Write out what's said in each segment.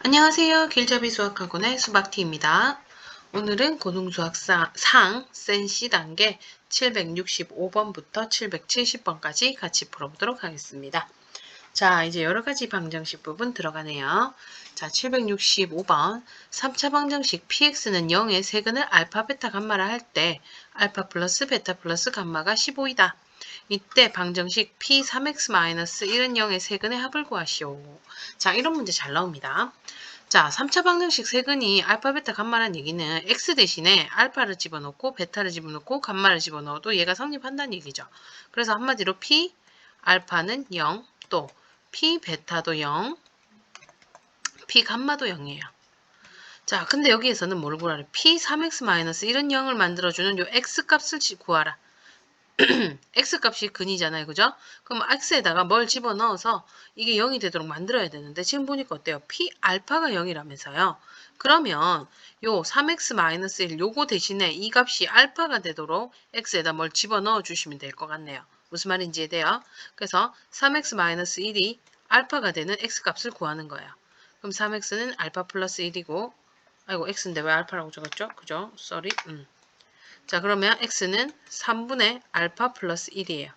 안녕하세요. 길잡이 수학학원의 수박티입니다. 오늘은 고등수학 상 센시 단계 765번부터 770번까지 같이 풀어보도록 하겠습니다. 자, 이제 여러가지 방정식 부분 들어가네요. 자, 765번 3차 방정식 px는 0의 세근을 알파, 베타, 감마라 할 때 알파 플러스 베타 플러스 감마가 15이다. 이때 방정식 p3x-1은 0의 세근의 합을 구하시오. 자, 이런 문제 잘 나옵니다. 자, 3차 방정식 세근이 알파, 베타, 감마란 얘기는 x 대신에 알파를 집어넣고 베타를 집어넣고 감마를 집어넣어도 얘가 성립한다는 얘기죠. 그래서 한마디로 p 알파는 0, 또 p 베타도 0, p 감마도 0이에요. 자, 근데 여기에서는 뭘 구하래? p 3x-1은 0을 만들어주는 요 x 값을 구하라. x값이 근이잖아요. 그죠? 그럼 x에다가 뭘 집어넣어서 이게 0이 되도록 만들어야 되는데 지금 보니까 어때요? p 알파가 0이라면서요. 그러면 요 3x-1 요거 대신에 이 값이 알파가 되도록 x에다 뭘 집어넣어 주시면 될 것 같네요. 무슨 말인지 이해돼요? 그래서 3x-1이 알파가 되는 x값을 구하는 거예요. 그럼 3x는 알파 플러스 1이고 아이고 x인데 왜 알파라고 적었죠? 그죠? sorry. 자, 그러면 x는 3분의 알파 플러스 1이에요.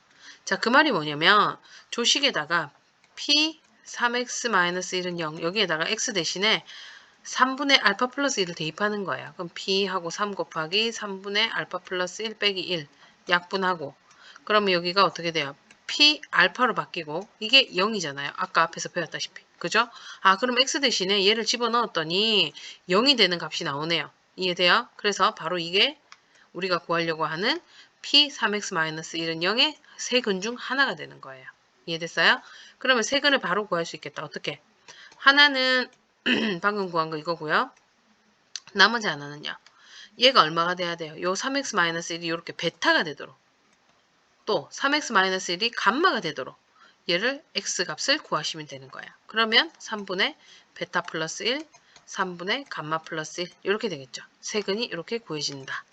자, 그 말이 뭐냐면 조식에다가 p 3x-1은 0 여기에다가 x 대신에 3분의 알파 플러스 1을 대입하는 거예요. 그럼 p하고 3 곱하기 3분의 알파 플러스 1 빼기 1 약분하고 그러면 여기가 어떻게 돼요? p 알파로 바뀌고 이게 0이잖아요. 아까 앞에서 배웠다시피. 그죠? 아, 그럼 x 대신에 얘를 집어넣었더니 0이 되는 값이 나오네요. 이해돼요? 그래서 바로 이게 우리가 구하려고 하는 p3x-1은 0의 세근 중 하나가 되는 거예요. 이해됐어요? 그러면 세근을 바로 구할 수 있겠다. 어떻게? 하나는 방금 구한 거 이거고요. 나머지 하나는요. 얘가 얼마가 돼야 돼요? 요 3x-1이 이렇게 베타가 되도록 또 3x-1이 감마가 되도록 얘를 x값을 구하시면 되는 거예요. 그러면 3분의 베타 플러스 1, 3분의 감마 플러스 1 이렇게 되겠죠. 세근이 이렇게 구해진다.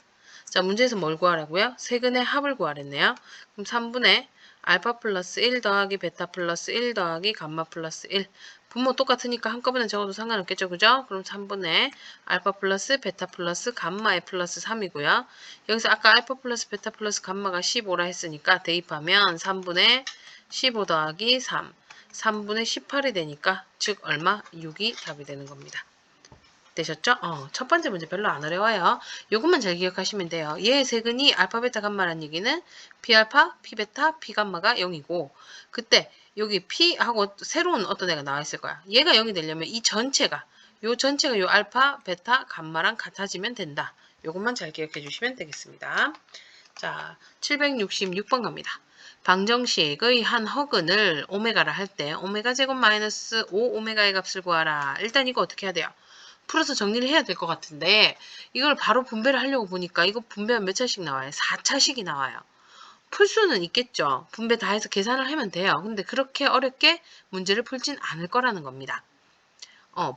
자, 문제에서 뭘 구하라고요? 세근의 합을 구하랬네요. 그럼 3분의 알파 플러스 1 더하기 베타 플러스 1 더하기 감마 플러스 1. 분모 똑같으니까 한꺼번에 적어도 상관없겠죠. 그죠? 그럼 3분의 알파 플러스 베타 플러스 감마의 플러스 3이고요. 여기서 아까 알파 플러스 베타 플러스 감마가 15라 했으니까 대입하면 3분의 15 더하기 3. 3분의 18이 되니까 즉 얼마? 6이 답이 되는 겁니다. 되셨죠? 첫 번째 문제 별로 안 어려워요. 요것만 잘 기억하시면 돼요. 얘의 세근이 알파, 베타, 감마란 얘기는 P알파, P베타, P감마가 0이고 그때 여기 P하고 새로운 어떤 애가 나와 있을 거야. 얘가 0이 되려면 이 전체가 요 알파, 베타, 감마랑 같아지면 된다. 요것만 잘 기억해 주시면 되겠습니다. 자, 766번 갑니다. 방정식의 한 허근을 오메가라 할 때 오메가 제곱 마이너스 5 오메가의 값을 구하라. 일단 이거 어떻게 해야 돼요? 풀어서 정리를 해야 될 것 같은데 이걸 바로 분배를 하려고 보니까 이거 분배하면 몇 차씩 나와요? 4차씩이 나와요. 풀 수는 있겠죠. 분배 다 해서 계산을 하면 돼요. 근데 그렇게 어렵게 문제를 풀진 않을 거라는 겁니다.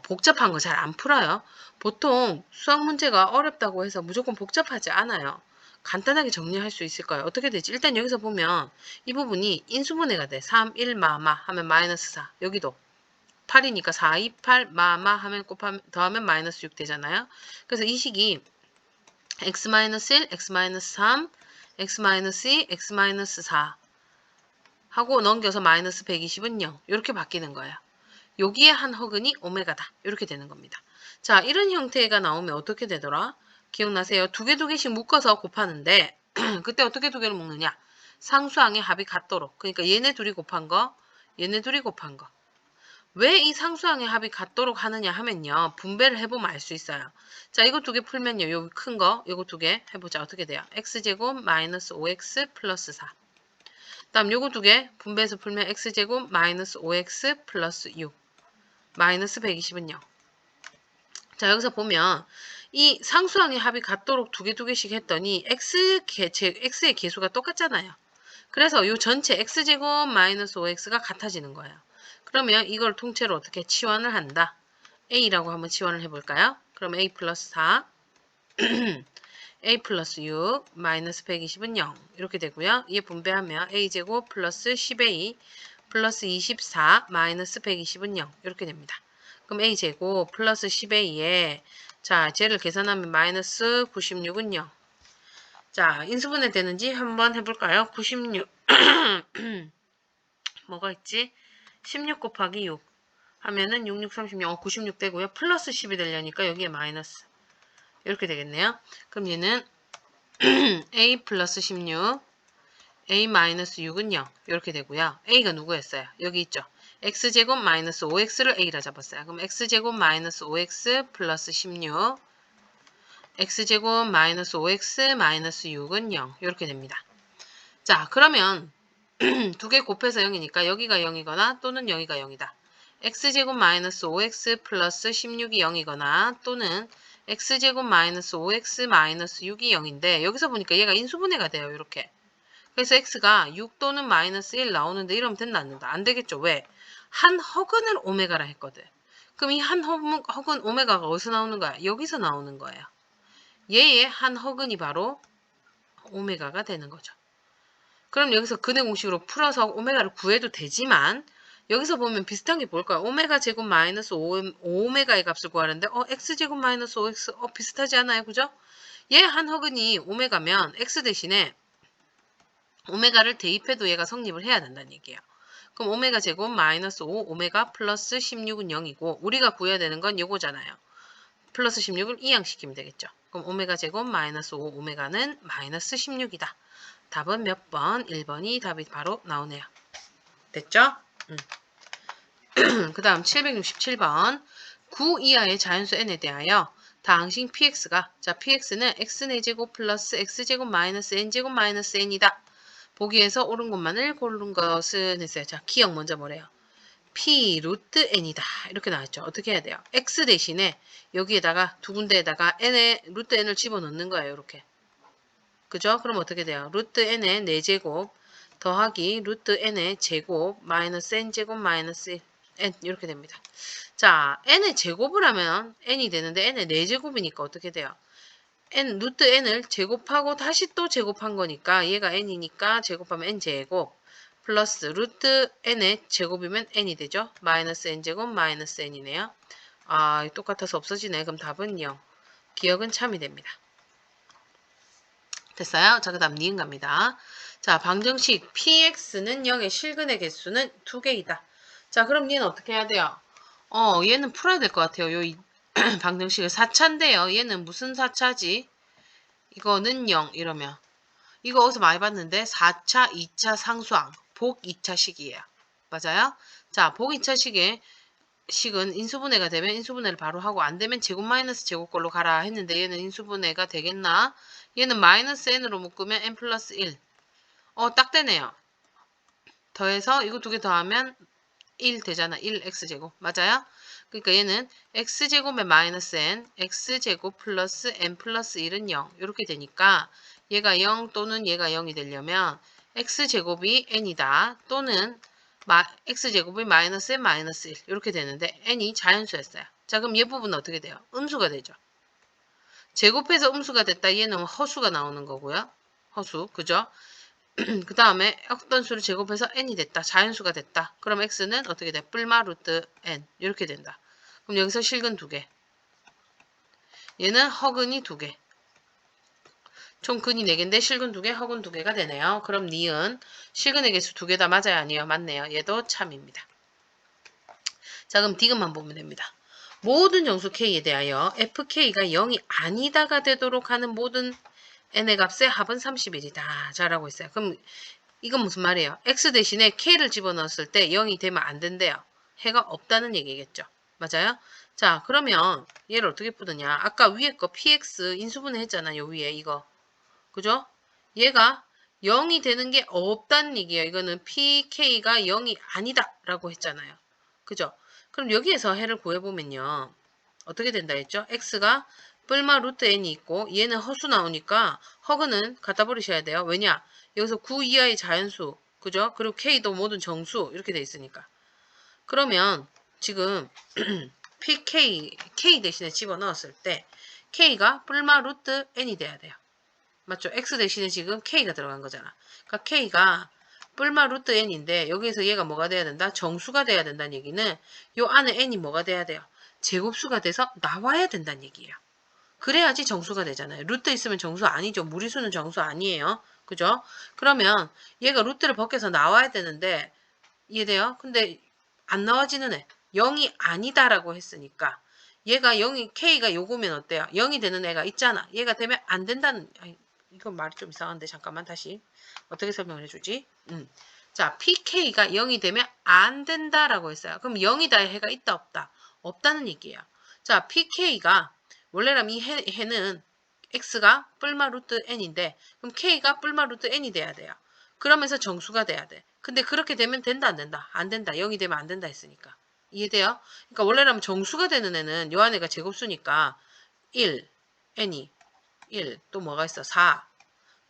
복잡한 거 잘 안 풀어요. 보통 수학 문제가 어렵다고 해서 무조건 복잡하지 않아요. 간단하게 정리할 수 있을 거예요. 어떻게 되지? 일단 여기서 보면 이 부분이 인수분해가 돼. 3, 1, 마마 하면 마이너스 4. 여기도 8이니까 4, 2, 8, 마마 하면 더하면 마이너스 6 되잖아요. 그래서 이 식이 x-1, x-3, x-2, x-4 하고 넘겨서 마이너스 120은 0 이렇게 바뀌는 거예요. 여기에 한 허근이 오메가다 이렇게 되는 겁니다. 자, 이런 형태가 나오면 어떻게 되더라? 기억나세요? 두 개씩 묶어서 곱하는데 그때 어떻게 두 개를 묶느냐? 상수항의 합이 같도록. 그러니까 얘네 둘이 곱한 거, 얘네 둘이 곱한 거. 왜 이 상수항의 합이 같도록 하느냐 하면요. 분배를 해보면 알 수 있어요. 자, 이거 두 개 풀면요. 요 큰 거, 요거 두 개 해보자. 어떻게 돼요? x제곱 마이너스 5x 플러스 4. 다음 요거 두 개 분배해서 풀면 x제곱 마이너스 5x 플러스 6. 마이너스 120은 0. 자, 여기서 보면 이 상수항의 합이 같도록 두 개씩 했더니 x의 개수가 똑같잖아요. 그래서 요 전체 x제곱 마이너스 5x가 같아지는 거예요. 그러면 이걸 통째로 어떻게 치환을 한다? a라고 한번 치환을 해볼까요? 그럼 a 플러스 4, a 플러스 6, 마이너스 120은 0 이렇게 되고요. 얘 분배하면 a제곱 플러스 10a 플러스 24 마이너스 120은 0 이렇게 됩니다. 그럼 a제곱 플러스 10a에 자 쟤를 계산하면 마이너스 96은 0. 자 인수분해 되는지 한번 해볼까요? 96 뭐가 있지? 16 곱하기 6 하면은 66, 36, 96 되고요. 플러스 10이 되려니까 여기에 마이너스 이렇게 되겠네요. 그럼 얘는 a 플러스 16 a 마이너스 6은 0 이렇게 되고요. a가 누구였어요? 여기 있죠. x제곱 마이너스 5x를 a라 잡았어요. 그럼 x제곱 마이너스 5x 플러스 16 x제곱 마이너스 5x 마이너스 6은 0 이렇게 됩니다. 자 그러면 두 개 곱해서 0이니까 여기가 0이거나 또는 여기가 0이다. x제곱 마이너스 5x 플러스 16이 0이거나 또는 x제곱 마이너스 5x 마이너스 6이 0인데 여기서 보니까 얘가 인수분해가 돼요. 이렇게. 그래서 x가 6 또는 마이너스 1 나오는데 이러면 된다 안 된다? 안 되겠죠. 왜? 한 허근을 오메가라 했거든. 그럼 이 한 허근 오메가가 어디서 나오는 거야? 여기서 나오는 거예요. 얘의 한 허근이 바로 오메가가 되는 거죠. 그럼 여기서 근의 공식으로 풀어서 오메가를 구해도 되지만 여기서 보면 비슷한 게 뭘까요? 오메가 제곱 마이너스 5오메가의 값을 구하는데 x제곱 마이너스 5x 비슷하지 않아요? 그죠? 얘 한 허근이 오메가면 x 대신에 오메가를 대입해도 얘가 성립을 해야 된다는 얘기예요. 그럼 오메가 제곱 마이너스 5 오메가 플러스 16은 0이고 우리가 구해야 되는 건 요거잖아요. 플러스 16을 이항시키면 되겠죠. 그럼 오메가 제곱 마이너스 5 오메가는 마이너스 16이다. 답은 몇 번? 1번이 답이 바로 나오네요. 됐죠? 그 다음 767번 9 이하의 자연수 n에 대하여 다항식 px가 자 px는 x4제곱 플러스 x제곱 마이너스 n제곱 마이너스 n이다. 보기에서 옳은 것만을 고른 것은 했어요. 자 기억 먼저 뭐래요? p 루트 n이다. 이렇게 나왔죠. 어떻게 해야 돼요? x 대신에 여기에다가 두 군데에다가 n의 루트 n을 집어넣는 거예요. 이렇게. 그죠? 그럼 어떻게 돼요? 루트 n의 4제곱 더하기 루트 n의 제곱 마이너스 n제곱 마이너스 1 n 이렇게 됩니다. 자 n의 제곱을 하면 n이 되는데 n의 4제곱이니까 어떻게 돼요? n 루트 n을 제곱하고 다시 또 제곱한 거니까 얘가 n이니까 제곱하면 n제곱 플러스 루트 n의 제곱이면 n이 되죠. 마이너스 n제곱 마이너스 n이네요. 아 똑같아서 없어지네. 그럼 답은 0. 기억은 참이 됩니다. 됐어요? 자, 그 다음 니은 갑니다. 자, 방정식 px는 0의 실근의 개수는 2개이다. 자, 그럼 얘는 어떻게 해야 돼요? 얘는 풀어야 될 것 같아요. 요 방정식을 4차인데요. 얘는 무슨 4차지? 이거는 0 이러면. 이거 어디서 많이 봤는데 4차, 2차 상수항, 복 2차식이에요. 맞아요? 자, 복 2차식에 식은 인수분해가 되면 인수분해를 바로 하고 안 되면 제곱 마이너스 제곱 걸로 가라 했는데 얘는 인수분해가 되겠나? 얘는 마이너스 n으로 묶으면 n 플러스 1. 딱 되네요. 더해서 이거 두 개 더하면 1 되잖아. 1x제곱. 맞아요? 그러니까 얘는 x제곱에 마이너스 n, x제곱 플러스 n 플러스 1은 0. 이렇게 되니까 얘가 0 또는 얘가 0이 되려면 x제곱이 n이다. 또는 x제곱이 마이너스 n 마이너스 1 이렇게 되는데 n이 자연수였어요. 자 그럼 얘 부분은 어떻게 돼요? 음수가 되죠. 제곱해서 음수가 됐다. 얘는 허수가 나오는 거고요. 허수. 그죠? 그 다음에 어떤 수를 제곱해서 n이 됐다. 자연수가 됐다. 그럼 x는 어떻게 돼? 뿔마 루트 n. 이렇게 된다. 그럼 여기서 실근 2개. 얘는 허근이 2개. 총 근이 4개인데 실근 2개, 허근 2개가 되네요. 그럼 니은 실근의 개수 2개 다 맞아요? 아니에요? 맞네요. 얘도 참입니다. 자 그럼 디귿만 보면 됩니다. 모든 정수 k에 대하여 fk가 0이 아니다가 되도록 하는 모든 n의 값의 합은 31이다. 자라고 있어요. 그럼 이건 무슨 말이에요? x 대신에 k를 집어넣었을 때 0이 되면 안 된대요. 해가 없다는 얘기겠죠. 맞아요? 자 그러면 얘를 어떻게 푸느냐. 아까 위에 거 px 인수분해 했잖아요. 위에 이거. 그죠? 얘가 0이 되는 게 없다는 얘기예요. 이거는 pk가 0이 아니다 라고 했잖아요. 그죠? 그럼 여기에서 해를 구해보면요. 어떻게 된다 했죠? x가 뿔마 루트 n이 있고 얘는 허수 나오니까 허그는 갖다 버리셔야 돼요. 왜냐? 여기서 9 이하의 자연수 그죠? 그리고 k도 모든 정수 이렇게 돼 있으니까. 그러면 지금 k 대신에 집어넣었을 때 k가 뿔마 루트 n이 돼야 돼요. 맞죠? x 대신에 지금 k가 들어간 거잖아. 그러니까 k가 뿔마 루트 n인데 여기에서 얘가 뭐가 돼야 된다? 정수가 돼야 된다는 얘기는 요 안에 n이 뭐가 돼야 돼요? 제곱수가 돼서 나와야 된다는 얘기예요. 그래야지 정수가 되잖아요. 루트 있으면 정수 아니죠. 무리수는 정수 아니에요. 그죠? 그러면 얘가 루트를 벗겨서 나와야 되는데 이해돼요? 근데 안 나와지는 애. 0이 아니다라고 했으니까 얘가 0이 K가 요거면 어때요? 0이 되는 애가 있잖아. 얘가 되면 안 된다는 이건 말이 좀 이상한데 잠깐만 다시 어떻게 설명을 해주지? 자, PK가 0이 되면 안 된다라고 했어요. 그럼 0이다 해가 있다 없다? 없다는 얘기예요. 자, PK가 원래라면 이 해는 X가 뿔마 루트 N인데 그럼 K가 뿔마 루트 N이 돼야 돼요. 그러면서 정수가 돼야 돼. 근데 그렇게 되면 된다 안 된다? 안 된다. 0이 되면 안 된다 했으니까. 이해돼요? 그러니까 원래라면 정수가 되는 애는 요 안에가 제곱수니까 1, N이 1, 또 뭐가 있어? 4,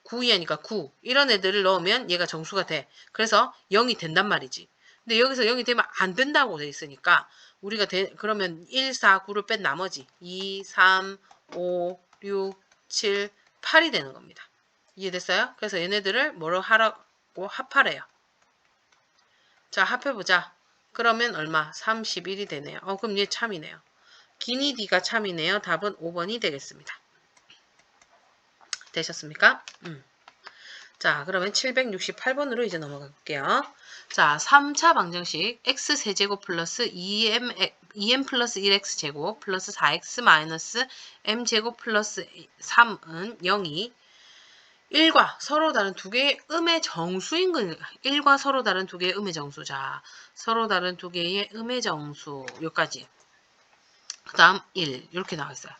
9이하니까 9. 이런 애들을 넣으면 얘가 정수가 돼. 그래서 0이 된단 말이지. 근데 여기서 0이 되면 안 된다고 돼 있으니까 우리가 그러면 1, 4, 9를 뺀 나머지 2, 3, 5, 6, 7, 8이 되는 겁니다. 이해됐어요? 그래서 얘네들을 뭐로 하라고 합하래요. 자, 합해보자. 그러면 얼마? 31이 되네요. 그럼 얘 참이네요. 기니 D가 참이네요. 답은 5번이 되겠습니다. 되셨습니까? 자, 그러면 768번으로 이제 넘어가 볼게요. 자, 3차 방정식 x세제곱 플러스 2m 플러스 1x제곱 플러스 4x 마이너스 m제곱 플러스 3은 0이 1과 서로 다른 두 개의 음의 정수인 거 1과 서로 다른 두 개의 음의 정수. 자, 서로 다른 두 개의 음의 정수 여기까지. 그 다음 1 이렇게 나와 있어요.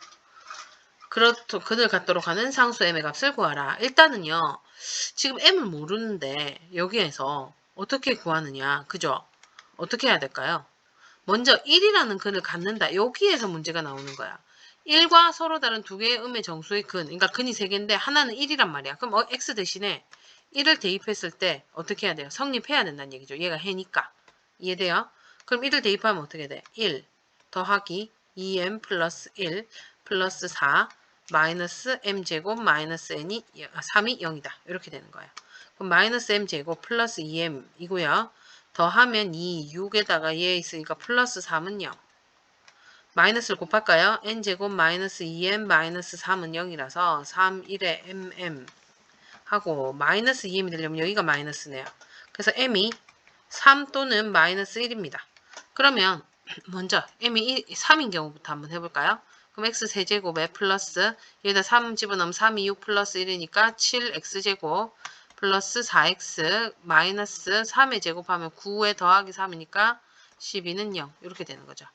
그들 갖도록 하는 상수 m의 값을 구하라. 일단은요. 지금 m을 모르는데 여기에서 어떻게 구하느냐. 그죠? 어떻게 해야 될까요? 먼저 1이라는 근을 갖는다. 여기에서 문제가 나오는 거야. 1과 서로 다른 두 개의 음의 정수의 근. 그러니까 근이 3개인데 하나는 1이란 말이야. 그럼 x 대신에 1을 대입했을 때 어떻게 해야 돼요? 성립해야 된다는 얘기죠. 얘가 해니까. 이해돼요? 그럼 1을 대입하면 어떻게 돼? 1 더하기 2m 플러스 1 플러스 4 마이너스 m제곱 마이너스 n이 3이 0이다. 이렇게 되는 거예요. 그럼 마이너스 m제곱 플러스 2m 이고요. 더하면 2, 6에다가 얘 있으니까 플러스 3은 0. 마이너스를 곱할까요? n제곱 마이너스 2m 마이너스 3은 0이라서 3, 1에 mm 하고 마이너스 2m이 되려면 여기가 마이너스네요. 그래서 m이 3 또는 마이너스 1입니다. 그러면 먼저 m이 3인 경우부터 한번 해볼까요? 그럼 x세제곱에 플러스 여기다 3 집어넣으면 3, 2, 6 플러스 1이니까 7x제곱 플러스 4x 마이너스 3에 제곱하면 9에 더하기 3이니까 12는 0 이렇게 되는 거죠.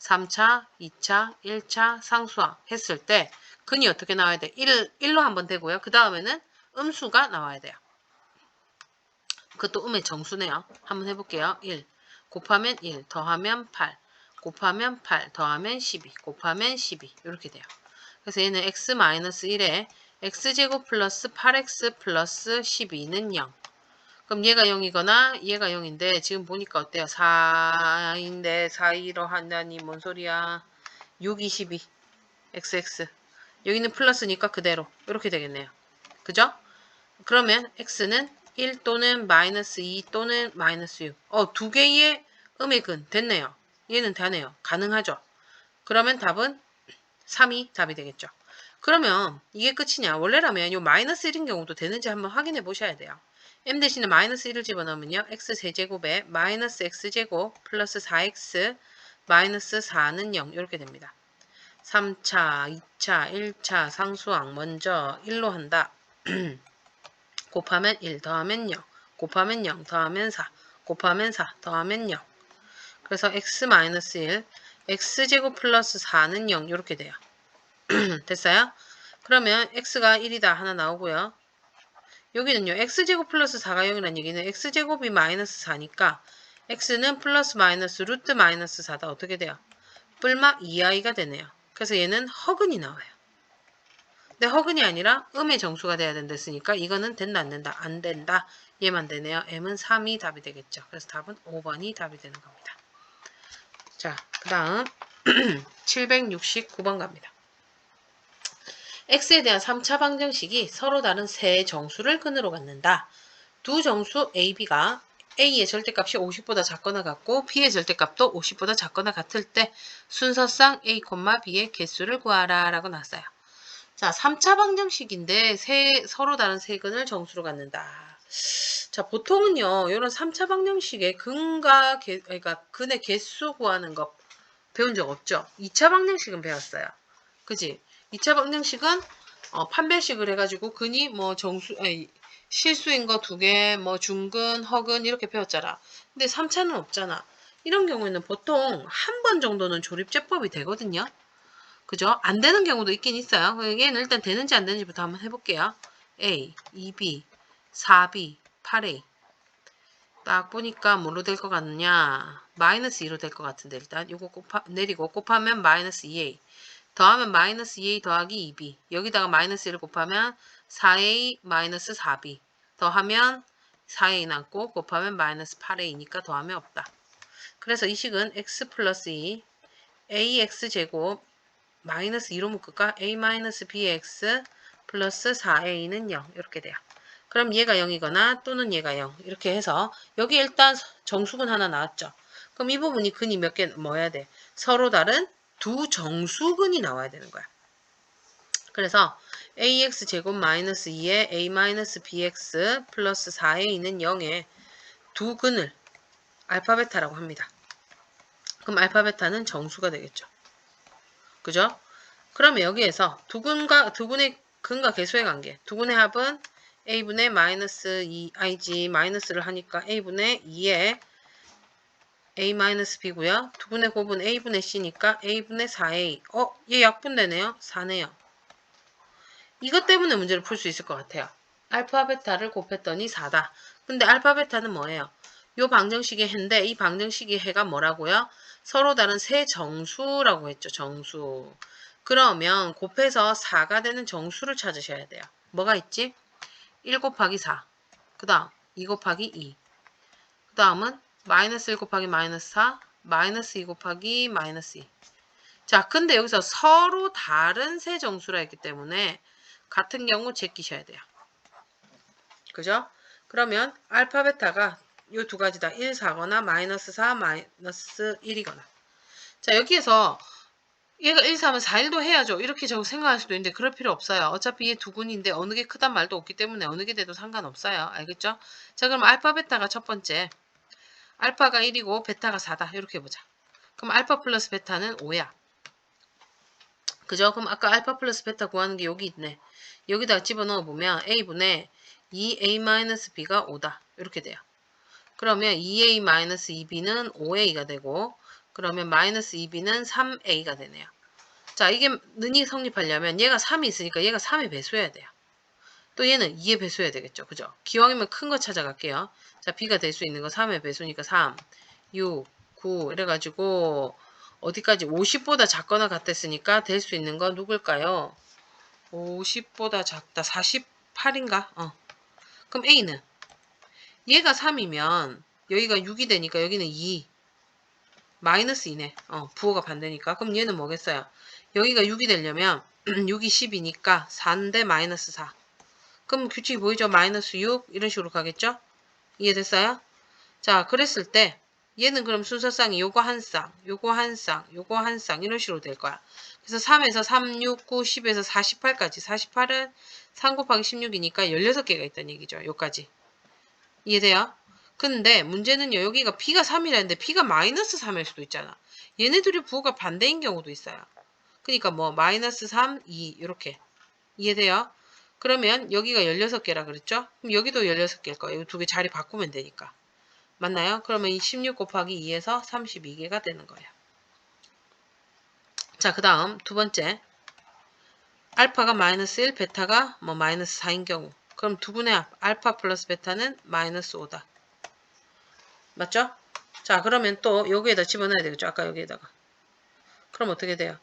3차, 2차, 1차 상수항 했을 때 근이 어떻게 나와야 돼? 1로 한번 되고요. 그 다음에는 음수가 나와야 돼요. 그것도 음의 정수네요. 한번 해볼게요. 1 곱하면 1 더하면 8 곱하면 8 더하면 12 곱하면 12 이렇게 돼요. 그래서 얘는 x-1에 x제곱 플러스 8x 플러스 12는 0. 그럼 얘가 0이거나 얘가 0인데 지금 보니까 어때요? 4인데 4, 2로 한다니 뭔 소리야. 6, 22 xx 여기는 플러스니까 그대로 이렇게 되겠네요. 그죠? 그러면 x는 1 또는 마이너스 2 또는 마이너스 6. 두 개의 음의 근 됐네요. 얘는 되네요. 가능하죠. 그러면 답은 3이 답이 되겠죠. 그러면 이게 끝이냐. 원래라면 요 마이너스 1인 경우도 되는지 한번 확인해 보셔야 돼요. m 대신에 마이너스 1을 집어넣으면요. x세제곱에 마이너스 x제곱 플러스 4x 마이너스 4는 0 이렇게 됩니다. 3차, 2차, 1차 상수항 먼저 1로 한다. 곱하면 1 더하면 0 곱하면 0 더하면 4 곱하면 4 더하면 0 그래서 x-1 x제곱 플러스 4는 0 이렇게 돼요. 됐어요? 그러면 x가 1이다 하나 나오고요. 여기는요. x제곱 플러스 4가 0이라는 얘기는 x제곱이 마이너스 4니까 x는 플러스 마이너스 루트 마이너스 4다. 어떻게 돼요? 뿔마 2i가 되네요. 그래서 얘는 허근이 나와요. 근데 허근이 아니라 음의 정수가 돼야 된다 했으니까 이거는 된다 안 된다? 안 된다. 얘만 되네요. m은 3이 답이 되겠죠. 그래서 답은 5번이 답이 되는 겁니다. 자, 그 다음 769번 갑니다. x에 대한 3차 방정식이 서로 다른 세 정수를 근으로 갖는다. 두 정수 a, b가 A의 절대값이 50보다 작거나 같고 B의 절대값도 50보다 작거나 같을 때 순서상 A, B의 개수를 구하라 라고 나왔어요. 자, 3차 방정식인데 서로 다른 세 근을 정수로 갖는다. 자, 보통은요, 이런 3차 방정식의 그러니까 근의 개수 구하는 거 배운 적 없죠? 2차 방정식은 배웠어요. 그지? 2차 방정식은 판별식을 해가지고 근이 뭐 실수인 거 2개, 뭐 중근, 허근 이렇게 배웠잖아. 근데 3차는 없잖아. 이런 경우에는 보통 한 번 정도는 조립제법이 되거든요. 그죠? 안 되는 경우도 있긴 있어요. 얘는 일단 되는지 안 되는지부터 한번 해볼게요. A, 2B, 4B, 8A. 딱 보니까 뭘로 될 것 같느냐? 마이너스 2로 될 것 같은데 일단 이거 내리고 곱하면 마이너스 2A. 더하면 마이너스 2A 더하기 2B. 여기다가 마이너스 1을 곱하면 4A 마이너스 4B. 더하면 4A 남고 곱하면 마이너스 8A니까 더하면 없다. 그래서 이 식은 x 플러스 2 AX제곱 마이너스 2로 묶을까? A 마이너스 BX 플러스 4A는 0 이렇게 돼요. 그럼 얘가 0이거나 또는 얘가 0 이렇게 해서 여기 일단 정수근 하나 나왔죠. 그럼 이 부분이 근이 몇 개 뭐야 돼? 서로 다른 두 정수근이 나와야 되는 거야. 그래서 ax 제곱 마이너스 2에 a 마이너스 bx 플러스 4a는 0에 두 근을 알파 베타라고 합니다. 그럼 알파 베타는 정수가 되겠죠. 그죠? 그러면 여기에서 두 근의 근과 개수의 관계. 두 근의 합은 a분의 마이너스 2ig 마이너스를 하니까 a분의 2에 a 마이너스 b고요. 두 분의 곱은 a분의 c니까 a분의 4a. 얘 약분되네요. 4네요. 이것 때문에 문제를 풀 수 있을 것 같아요. 알파 베타를 곱했더니 4다. 근데 알파 베타는 뭐예요? 요 방정식의 해인데 이 방정식의 해가 뭐라고요? 서로 다른 세 정수라고 했죠. 정수. 그러면 곱해서 4가 되는 정수를 찾으셔야 돼요. 뭐가 있지? 1 곱하기 4. 그 다음 2 곱하기 2. 그 다음은 마이너스 1 곱하기 마이너스 4. 마이너스 2 곱하기 마이너스 2. 자, 근데 여기서 서로 다른 세 정수라 했기 때문에 같은 경우 제끼셔야 돼요. 그죠? 그러면 알파 베타가 이 두 가지다. 1, 4거나 마이너스 4, 마이너스 1이거나. 자, 여기에서 얘가 1, 4면 4, 1도 해야죠. 이렇게 저 생각할 수도 있는데 그럴 필요 없어요. 어차피 얘 두 군인데 어느 게 크단 말도 없기 때문에 어느 게 돼도 상관없어요. 알겠죠? 자, 그럼 알파 베타가 첫 번째. 알파가 1이고 베타가 4다. 이렇게 보자. 그럼 알파 플러스 베타는 5야. 그죠? 그럼 아까 알파 플러스 베타 구하는 게 여기 있네. 여기다가 집어넣어 보면 a분의 2a-b가 5다. 이렇게 돼요. 그러면 2a-2b는 5a가 되고 그러면 마이너스 2b는 3a가 되네요. 자, 이게 는이 성립하려면 얘가 3이 있으니까 얘가 3의 배수여야 돼요. 또 얘는 2의 배수여야 되겠죠. 그죠? 기왕이면 큰 거 찾아갈게요. 자, b가 될 수 있는 거 3의 배수니까 3, 6, 9 이래가지고 어디까지 50보다 작거나 같았으니까 될 수 있는 건 누굴까요? 50보다 작다. 48인가? 그럼 A는? 얘가 3이면 여기가 6이 되니까 여기는 2. 마이너스 2네. 부호가 반대니까. 그럼 얘는 뭐겠어요? 여기가 6이 되려면 6이 10이니까 4인데 마이너스 4. 그럼 규칙이 보이죠? 마이너스 6 이런 식으로 가겠죠? 이해됐어요? 자, 그랬을 때 얘는 그럼 순서상이 요거 한 쌍, 요거 한 쌍, 요거 한 쌍 이런 식으로 될 거야. 그래서 3에서 3, 6, 9, 10에서 48까지 48은 3 곱하기 16이니까 16개가 있다는 얘기죠. 요까지. 이해돼요? 근데 문제는요. 여기가 B가 3이라는데 B가 마이너스 3일 수도 있잖아. 얘네들이 부호가 반대인 경우도 있어요. 그러니까 뭐 마이너스 3, 2 이렇게. 이해돼요? 그러면 여기가 16개라 그랬죠? 그럼 여기도 16개일 거예요. 이 두 개 자리 바꾸면 되니까. 맞나요? 그러면 이 16 곱하기 2에서 32개가 되는 거예요. 자, 그 다음 두 번째. 알파가 마이너스 1, 베타가 뭐 마이너스 4인 경우. 그럼 두 분의 합, 알파 플러스 베타는 마이너스 5다. 맞죠? 자, 그러면 또 여기에다 집어넣어야 되겠죠? 아까 여기에다가. 그럼 어떻게 돼요?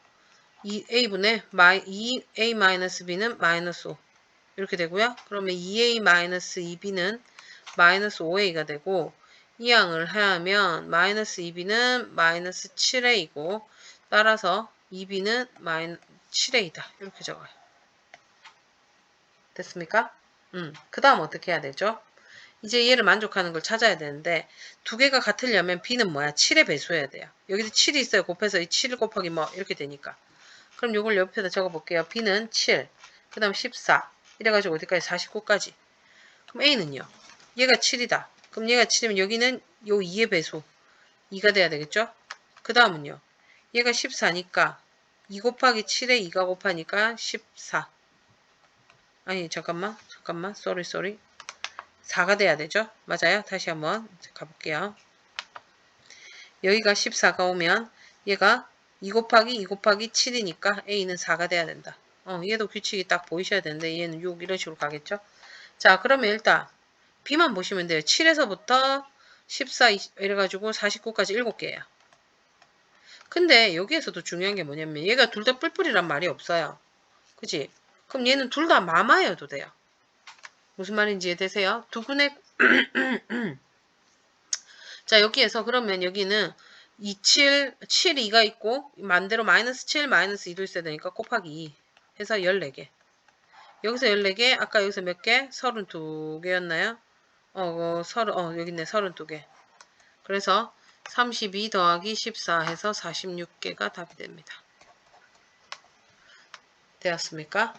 2a분의 2a-b는 마이너스 5. 이렇게 되고요. 그러면 2a-2b는 마이너스 5a가 되고 이 양을 하면 마이너스 2b는 마이너스 7a이고 따라서 2b는 7a다. 이렇게 적어요. 됐습니까? 그 다음 어떻게 해야 되죠? 이제 얘를 만족하는 걸 찾아야 되는데 두 개가 같으려면 b는 뭐야? 7의 배수여야 돼요. 여기도 7이 있어요. 곱해서 이 7 곱하기 뭐 이렇게 되니까. 그럼 요걸 옆에다 적어볼게요. b는 7, 그 다음 14 이래가지고 어디까지? 49까지. 그럼 a는요? 얘가 7이다. 그럼 얘가 7이면 여기는 요 2의 배수 2가 돼야 되겠죠? 그 다음은요. 얘가 14니까 2 곱하기 7에 2가 곱하니까 14. 아니 잠깐만 쏘리 4가 돼야 되죠? 맞아요? 다시 한번 가볼게요. 여기가 14가 오면 얘가 2 곱하기 2 곱하기 7이니까 A는 4가 돼야 된다. 얘도 규칙이 딱 보이셔야 되는데 얘는 6 이런 식으로 가겠죠? 자 그러면 일단 B만 보시면 돼요. 7에서부터 14 이래가지고 49까지 7개예요. 근데 여기에서도 중요한 게 뭐냐면 얘가 둘 다 뿔뿔이란 말이 없어요. 그치? 그럼 얘는 둘 다 마마여도 돼요. 무슨 말인지 이해되세요? 두 군의 자 여기에서 그러면 여기는 27, 7, 2가 있고 만대로 마이너스 7, 마이너스 2도 있어야 되니까 곱하기 2 해서 14개. 여기서 14개, 아까 여기서 몇 개? 32개였나요? 여기 있네. 32개. 그래서 32 더하기 14 해서 46개가 답이 됩니다. 되었습니까?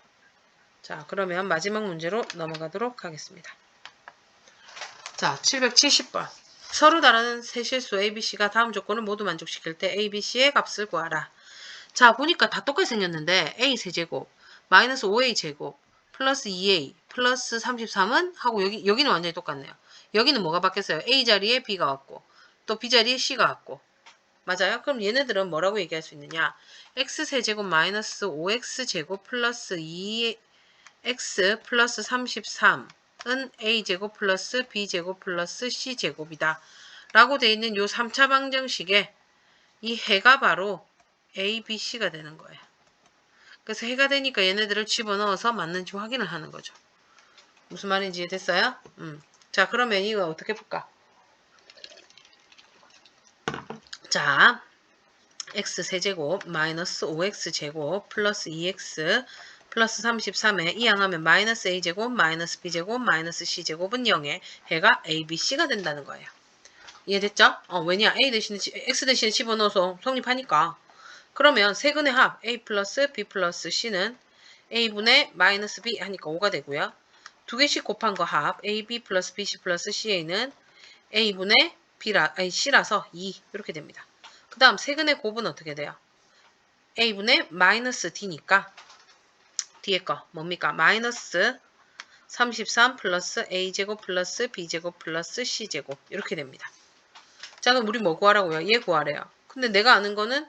자, 그러면 마지막 문제로 넘어가도록 하겠습니다. 자, 770번. 서로 다른 세 실수 ABC가 다음 조건을 모두 만족시킬 때 ABC의 값을 구하라. 자, 보니까 다 똑같이 생겼는데 A 세제곱, 마이너스 5A 제곱, 플러스 2A, 플러스 33은 하고 여기는 완전히 똑같네요. 여기는 뭐가 바뀌었어요? A 자리에 B가 왔고 또 B 자리에 C가 왔고 맞아요? 그럼 얘네들은 뭐라고 얘기할 수 있느냐? X세제곱 마이너스 5X제곱 플러스 2X 플러스 33은 A제곱 플러스 B제곱 플러스 C제곱이다. 라고 되어 있는 요 3차 방정식에 이 해가 바로 A, B, C가 되는 거예요. 그래서 해가 되니까 얘네들을 집어넣어서 맞는지 확인을 하는 거죠. 무슨 말인지 이해됐어요? 자, 그러면 이거 어떻게 볼까? 자, x세제곱 마이너스 5x제곱 플러스 2x 플러스 33에 이항하면 마이너스 a제곱 마이너스 b제곱 마이너스 c제곱은 0에 해가 a, b, c가 된다는 거예요. 이해됐죠? 왜냐? a 대신에 x 대신에 집어넣어서 성립하니까. 그러면 세근의 합 a 플러스 b 플러스 c는 a분의 마이너스 b 하니까 5가 되고요. 두 개씩 곱한 거 합 ab 플러스 bc 플러스 ca는 a분의 c라서 2 이렇게 됩니다. 그 다음 세근의 곱은 어떻게 돼요? a분의 마이너스 d니까 뒤에 거 뭡니까? 마이너스 33 플러스 a제곱 플러스 b제곱 플러스 c제곱 이렇게 됩니다. 자 그럼 우리 뭐 구하라고요? 얘 구하래요. 근데 내가 아는 거는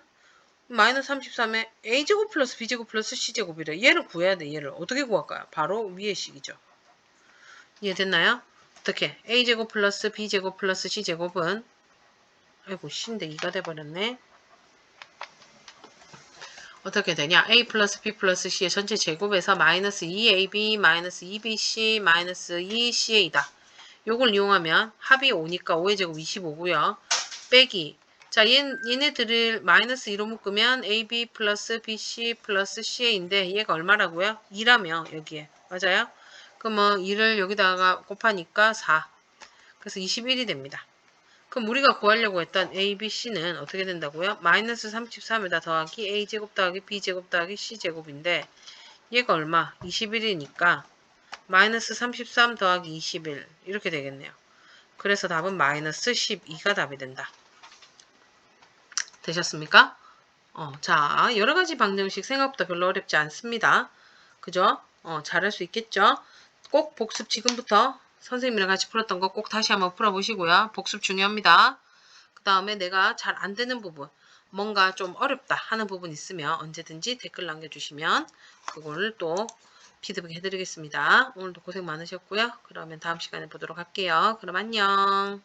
마이너스 33에 a제곱 플러스 b제곱 플러스 c제곱이래. 얘를 구해야 돼. 얘를 어떻게 구할까요? 바로 위의 식이죠. 이해됐나요? 어떻게? a제곱 플러스 b제곱 플러스 c제곱은 아이고 c인데 2가 돼버렸네. 어떻게 되냐? a 플러스 b 플러스 c의 전체 제곱에서 마이너스 2ab 마이너스 2bc 마이너스 2ca이다. 요걸 이용하면 합이 5니까 5의 제곱 25고요. 빼기 자 얘네들을 마이너스 2로 묶으면 ab 플러스 bc 플러스 ca인데 얘가 얼마라고요? 2라며 여기에 맞아요? 그럼 뭐 2를 여기다가 곱하니까 4 그래서 21이 됩니다. 그럼 우리가 구하려고 했던 A, B, C는 어떻게 된다고요? 마이너스 33에다 더하기 A제곱 더하기 B제곱 더하기 C제곱인데 얘가 얼마? 21이니까 마이너스 33 더하기 21 이렇게 되겠네요. 그래서 답은 마이너스 12가 답이 된다. 되셨습니까? 자 여러가지 방정식 생각보다 별로 어렵지 않습니다. 그죠? 잘할 수 있겠죠? 꼭 복습 지금부터 선생님이랑 같이 풀었던 거 꼭 다시 한번 풀어보시고요. 복습 중요합니다. 그 다음에 내가 잘 안되는 부분 뭔가 좀 어렵다 하는 부분 있으면 언제든지 댓글 남겨주시면 그거를 또 피드백 해드리겠습니다. 오늘도 고생 많으셨고요. 그러면 다음 시간에 보도록 할게요. 그럼 안녕.